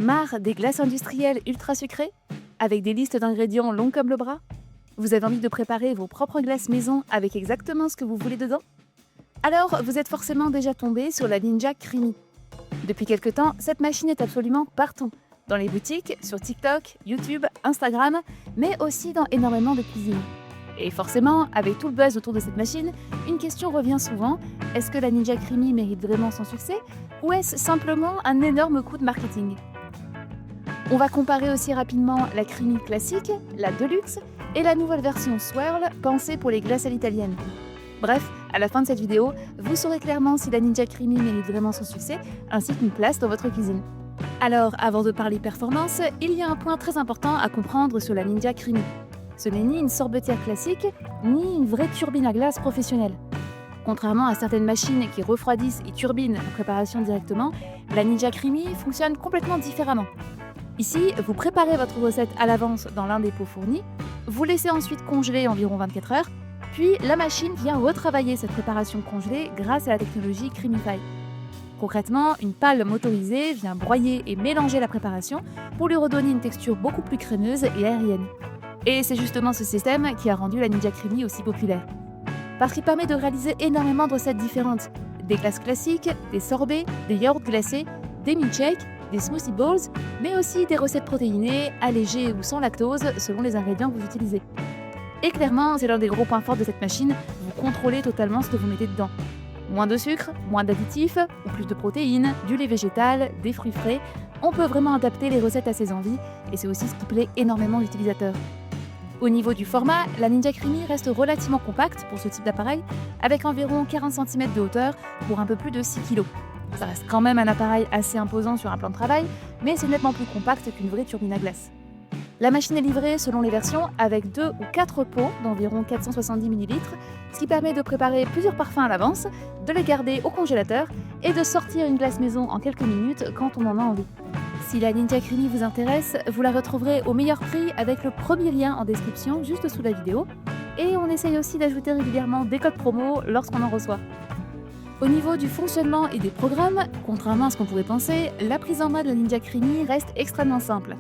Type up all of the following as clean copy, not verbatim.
Marre des glaces industrielles ultra sucrées? Avec des listes d'ingrédients longues comme le bras? Vous avez envie de préparer vos propres glaces maison avec exactement ce que vous voulez dedans? Alors, vous êtes forcément déjà tombé sur la Ninja Creamy. Depuis quelque temps, cette machine est absolument partout. Dans les boutiques, sur TikTok, YouTube, Instagram, mais aussi dans énormément de cuisines. Et forcément, avec tout le buzz autour de cette machine, une question revient souvent: est-ce que la Ninja Creamy mérite vraiment son succès ou est-ce simplement un énorme coup de marketing? On va comparer aussi rapidement la Creamy classique, la Deluxe et la nouvelle version Swirl pensée pour les glaces à l'italienne. Bref, à la fin de cette vidéo, vous saurez clairement si la Ninja Creamy mérite vraiment son succès ainsi qu'une place dans votre cuisine. Alors, avant de parler performance, il y a un point très important à comprendre sur la Ninja Creamy. Ce n'est ni une sorbetière classique, ni une vraie turbine à glace professionnelle. Contrairement à certaines machines qui refroidissent et turbinent la préparation directement, la Ninja Creamy fonctionne complètement différemment. Ici, vous préparez votre recette à l'avance dans l'un des pots fournis, vous laissez ensuite congeler environ 24 heures, puis la machine vient retravailler cette préparation congelée grâce à la technologie Creamify. Concrètement, une pale motorisée vient broyer et mélanger la préparation pour lui redonner une texture beaucoup plus crémeuse et aérienne. Et c'est justement ce système qui a rendu la Ninja Creamy aussi populaire. Parce qu'il permet de réaliser énormément de recettes différentes. Des glaces classiques, des sorbets, des yaourts glacés, des milkshakes, des smoothie bowls, mais aussi des recettes protéinées, allégées ou sans lactose selon les ingrédients que vous utilisez. Et clairement, c'est l'un des gros points forts de cette machine, vous contrôlez totalement ce que vous mettez dedans. Moins de sucre, moins d'additifs, ou plus de protéines, du lait végétal, des fruits frais, on peut vraiment adapter les recettes à ses envies, et c'est aussi ce qui plaît énormément aux utilisateurs. Au niveau du format, la Ninja Creamy reste relativement compacte pour ce type d'appareil, avec environ 40 cm de hauteur pour un peu plus de 6 kg. Ça reste quand même un appareil assez imposant sur un plan de travail, mais c'est nettement plus compact qu'une vraie turbine à glace. La machine est livrée selon les versions avec 2 ou 4 pots d'environ 470 ml, ce qui permet de préparer plusieurs parfums à l'avance, de les garder au congélateur et de sortir une glace maison en quelques minutes quand on en a envie. Si la Ninja Creamy vous intéresse, vous la retrouverez au meilleur prix avec le premier lien en description juste sous la vidéo. Et on essaye aussi d'ajouter régulièrement des codes promo lorsqu'on en reçoit. Au niveau du fonctionnement et des programmes, contrairement à ce qu'on pourrait penser, la prise en main de la Ninja Creamy reste extrêmement simple.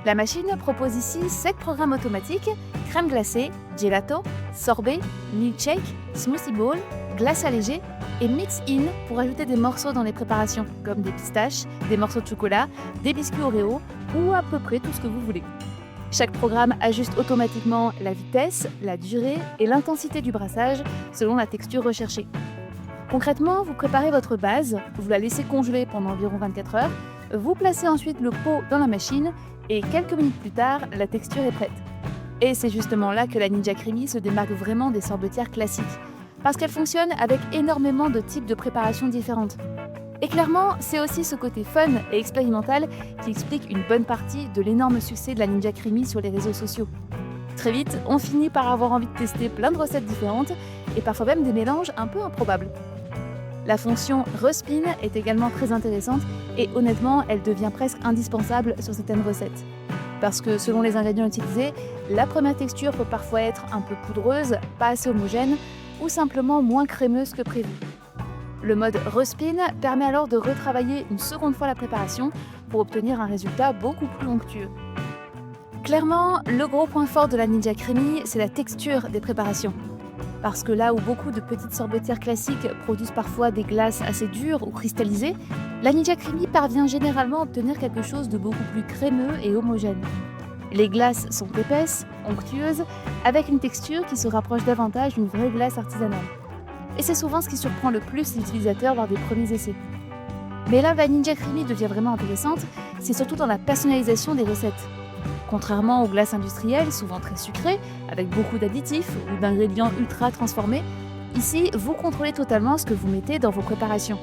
La machine propose ici 7 programmes automatiques: crème glacée, gelato, sorbet, milkshake, smoothie bowl, glace allégée et mix-in pour ajouter des morceaux dans les préparations, comme des pistaches, des morceaux de chocolat, des biscuits Oreo ou à peu près tout ce que vous voulez. Chaque programme ajuste automatiquement la vitesse, la durée et l'intensité du brassage selon la texture recherchée. Concrètement, vous préparez votre base, vous la laissez congeler pendant environ 24 heures, vous placez ensuite le pot dans la machine et quelques minutes plus tard, la texture est prête. Et c'est justement là que la Ninja Creamy se démarque vraiment des sorbetières classiques, parce qu'elle fonctionne avec énormément de types de préparations différentes. Et clairement, c'est aussi ce côté fun et expérimental qui explique une bonne partie de l'énorme succès de la Ninja Creamy sur les réseaux sociaux. Très vite, on finit par avoir envie de tester plein de recettes différentes et parfois même des mélanges un peu improbables. La fonction Respin est également très intéressante et honnêtement, elle devient presque indispensable sur certaines recettes. Parce que selon les ingrédients utilisés, la première texture peut parfois être un peu poudreuse, pas assez homogène ou simplement moins crémeuse que prévu. Le mode Respin permet alors de retravailler une seconde fois la préparation pour obtenir un résultat beaucoup plus onctueux. Clairement, le gros point fort de la Ninja Creamy, c'est la texture des préparations. Parce que là où beaucoup de petites sorbetières classiques produisent parfois des glaces assez dures ou cristallisées, la Ninja Creamy parvient généralement à obtenir quelque chose de beaucoup plus crémeux et homogène. Les glaces sont épaisses, onctueuses, avec une texture qui se rapproche davantage d'une vraie glace artisanale. Et c'est souvent ce qui surprend le plus les utilisateurs lors des premiers essais. Mais là où la Ninja Creamy devient vraiment intéressante, c'est surtout dans la personnalisation des recettes. Contrairement aux glaces industrielles, souvent très sucrées, avec beaucoup d'additifs ou d'ingrédients ultra transformés, ici, vous contrôlez totalement ce que vous mettez dans vos préparations.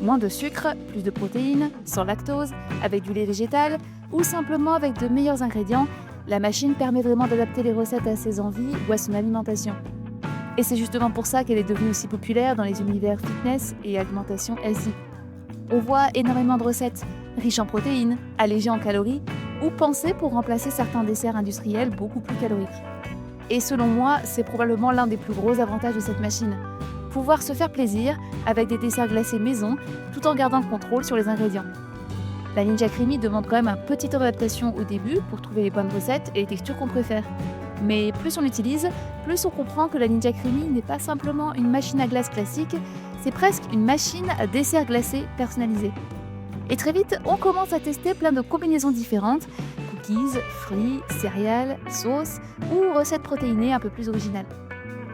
Moins de sucre, plus de protéines, sans lactose, avec du lait végétal ou simplement avec de meilleurs ingrédients, la machine permet vraiment d'adapter les recettes à ses envies ou à son alimentation. Et c'est justement pour ça qu'elle est devenue aussi populaire dans les univers fitness et alimentation healthy. On voit énormément de recettes, riches en protéines, allégées en calories, ou pensées pour remplacer certains desserts industriels beaucoup plus caloriques. Et selon moi, c'est probablement l'un des plus gros avantages de cette machine. Pouvoir se faire plaisir avec des desserts glacés maison, tout en gardant le contrôle sur les ingrédients. La Ninja Creamy demande quand même un petit temps d'adaptation au début pour trouver les bonnes recettes et les textures qu'on préfère. Mais plus on l'utilise, plus on comprend que la Ninja Creamy n'est pas simplement une machine à glace classique, c'est presque une machine à dessert glacé personnalisé. Et très vite, on commence à tester plein de combinaisons différentes, cookies, fruits, céréales, sauces ou recettes protéinées un peu plus originales.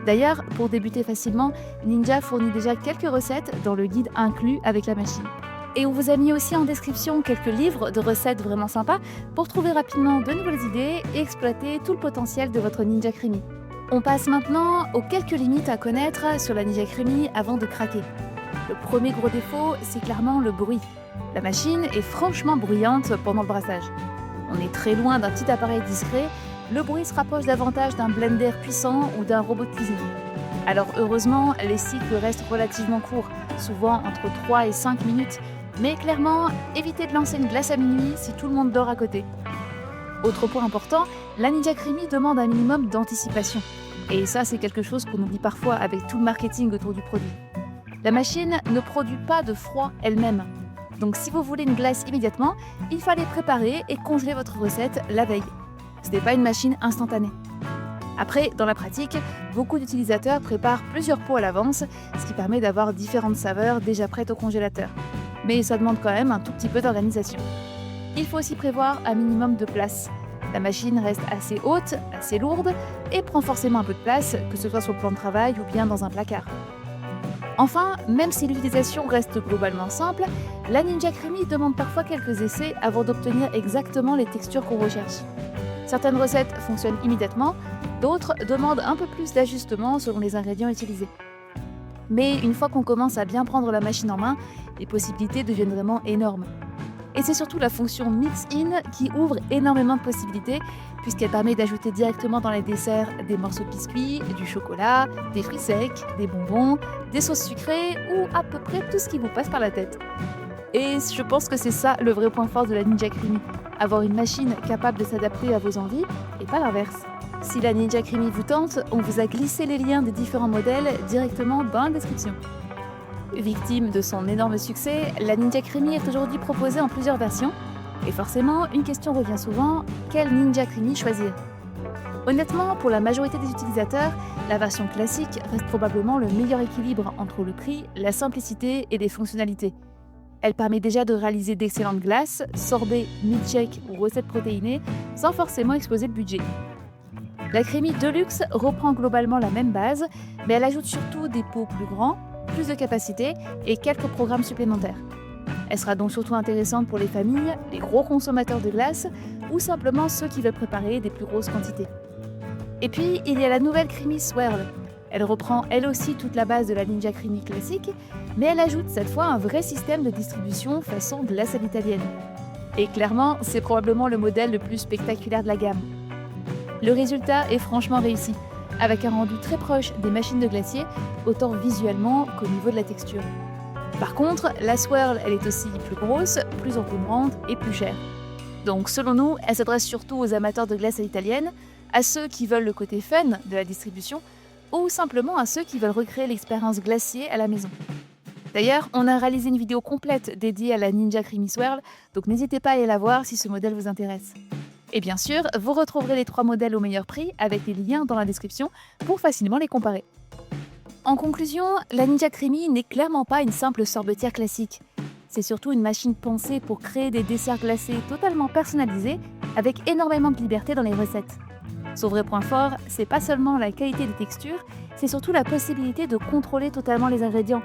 D'ailleurs, pour débuter facilement, Ninja fournit déjà quelques recettes dans le guide inclus avec la machine. Et on vous a mis aussi en description quelques livres de recettes vraiment sympas pour trouver rapidement de nouvelles idées et exploiter tout le potentiel de votre Ninja Creamy. On passe maintenant aux quelques limites à connaître sur la Ninja Creamy avant de craquer. Le premier gros défaut, c'est clairement le bruit. La machine est franchement bruyante pendant le brassage. On est très loin d'un petit appareil discret, le bruit se rapproche davantage d'un blender puissant ou d'un robot de cuisine. Alors heureusement, les cycles restent relativement courts, souvent entre 3 et 5 minutes, mais clairement, évitez de lancer une glace à minuit si tout le monde dort à côté. Autre point important, la Ninja Creamy demande un minimum d'anticipation. Et ça, c'est quelque chose qu'on oublie parfois avec tout le marketing autour du produit. La machine ne produit pas de froid elle-même. Donc si vous voulez une glace immédiatement, il fallait préparer et congeler votre recette la veille. Ce n'est pas une machine instantanée. Après, dans la pratique, beaucoup d'utilisateurs préparent plusieurs pots à l'avance, ce qui permet d'avoir différentes saveurs déjà prêtes au congélateur. Mais ça demande quand même un tout petit peu d'organisation. Il faut aussi prévoir un minimum de place. La machine reste assez haute, assez lourde et prend forcément un peu de place, que ce soit sur le plan de travail ou bien dans un placard. Enfin, même si l'utilisation reste globalement simple, la Ninja Creamy demande parfois quelques essais avant d'obtenir exactement les textures qu'on recherche. Certaines recettes fonctionnent immédiatement, d'autres demandent un peu plus d'ajustements selon les ingrédients utilisés. Mais une fois qu'on commence à bien prendre la machine en main, les possibilités deviennent vraiment énormes. Et c'est surtout la fonction Mix In qui ouvre énormément de possibilités, puisqu'elle permet d'ajouter directement dans les desserts des morceaux de biscuits, du chocolat, des fruits secs, des bonbons, des sauces sucrées ou à peu près tout ce qui vous passe par la tête. Et je pense que c'est ça le vrai point fort de la Ninja Creamy, avoir une machine capable de s'adapter à vos envies et pas l'inverse. Si la Ninja Creamy vous tente, on vous a glissé les liens des différents modèles directement dans la description. Victime de son énorme succès, la Ninja Creamy est aujourd'hui proposée en plusieurs versions. Et forcément, une question revient souvent, quelle Ninja Creamy choisir? Honnêtement, pour la majorité des utilisateurs, la version classique reste probablement le meilleur équilibre entre le prix, la simplicité et les fonctionnalités. Elle permet déjà de réaliser d'excellentes glaces, sorbets, milkshakes ou recettes protéinées, sans forcément exploser le budget. La Creamy Deluxe reprend globalement la même base, mais elle ajoute surtout des pots plus grands, plus de capacité et quelques programmes supplémentaires. Elle sera donc surtout intéressante pour les familles, les gros consommateurs de glace ou simplement ceux qui veulent préparer des plus grosses quantités. Et puis, il y a la nouvelle Creamy Swirl. Elle reprend elle aussi toute la base de la Ninja Creamy classique, mais elle ajoute cette fois un vrai système de distribution façon glace à l'italienne. Et clairement, c'est probablement le modèle le plus spectaculaire de la gamme. Le résultat est franchement réussi, avec un rendu très proche des machines de glacier, autant visuellement qu'au niveau de la texture. Par contre, la Swirl, elle est aussi plus grosse, plus encombrante et plus chère. Donc selon nous, elle s'adresse surtout aux amateurs de glace à l'italienne, à ceux qui veulent le côté fun de la distribution, ou simplement à ceux qui veulent recréer l'expérience glacier à la maison. D'ailleurs, on a réalisé une vidéo complète dédiée à la Ninja Creamy Swirl, donc n'hésitez pas à aller la voir si ce modèle vous intéresse. Et bien sûr, vous retrouverez les 3 modèles au meilleur prix avec les liens dans la description pour facilement les comparer. En conclusion, la Ninja Creamy n'est clairement pas une simple sorbetière classique. C'est surtout une machine pensée pour créer des desserts glacés totalement personnalisés avec énormément de liberté dans les recettes. Son vrai point fort, c'est pas seulement la qualité des textures, c'est surtout la possibilité de contrôler totalement les ingrédients.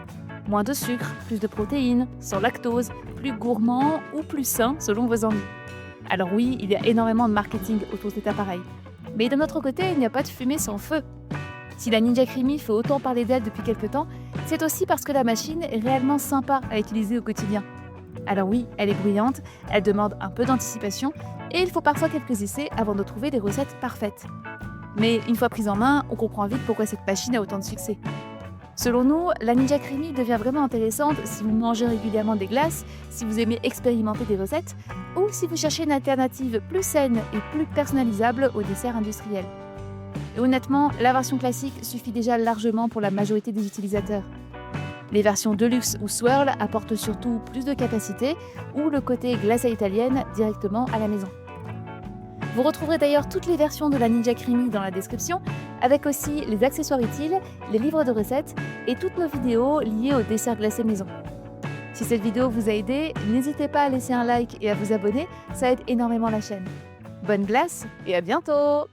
Moins de sucre, plus de protéines, sans lactose, plus gourmand ou plus sain selon vos envies. Alors oui, il y a énormément de marketing autour de cet appareil. Mais d'un autre côté, il n'y a pas de fumée sans feu. Si la Ninja Creamy fait autant parler d'elle depuis quelques temps, c'est aussi parce que la machine est réellement sympa à utiliser au quotidien. Alors oui, elle est bruyante, elle demande un peu d'anticipation, et il faut parfois quelques essais avant de trouver des recettes parfaites. Mais une fois prise en main, on comprend vite pourquoi cette machine a autant de succès. Selon nous, la Ninja Creamy devient vraiment intéressante si vous mangez régulièrement des glaces, si vous aimez expérimenter des recettes, ou si vous cherchez une alternative plus saine et plus personnalisable aux desserts industriels. Et honnêtement, la version classique suffit déjà largement pour la majorité des utilisateurs. Les versions Deluxe ou Swirl apportent surtout plus de capacité ou le côté glace à italienne directement à la maison. Vous retrouverez d'ailleurs toutes les versions de la Ninja Creamy dans la description, avec aussi les accessoires utiles, les livres de recettes et toutes nos vidéos liées au dessert glacé maison. Si cette vidéo vous a aidé, n'hésitez pas à laisser un like et à vous abonner, ça aide énormément la chaîne. Bonne glace et à bientôt!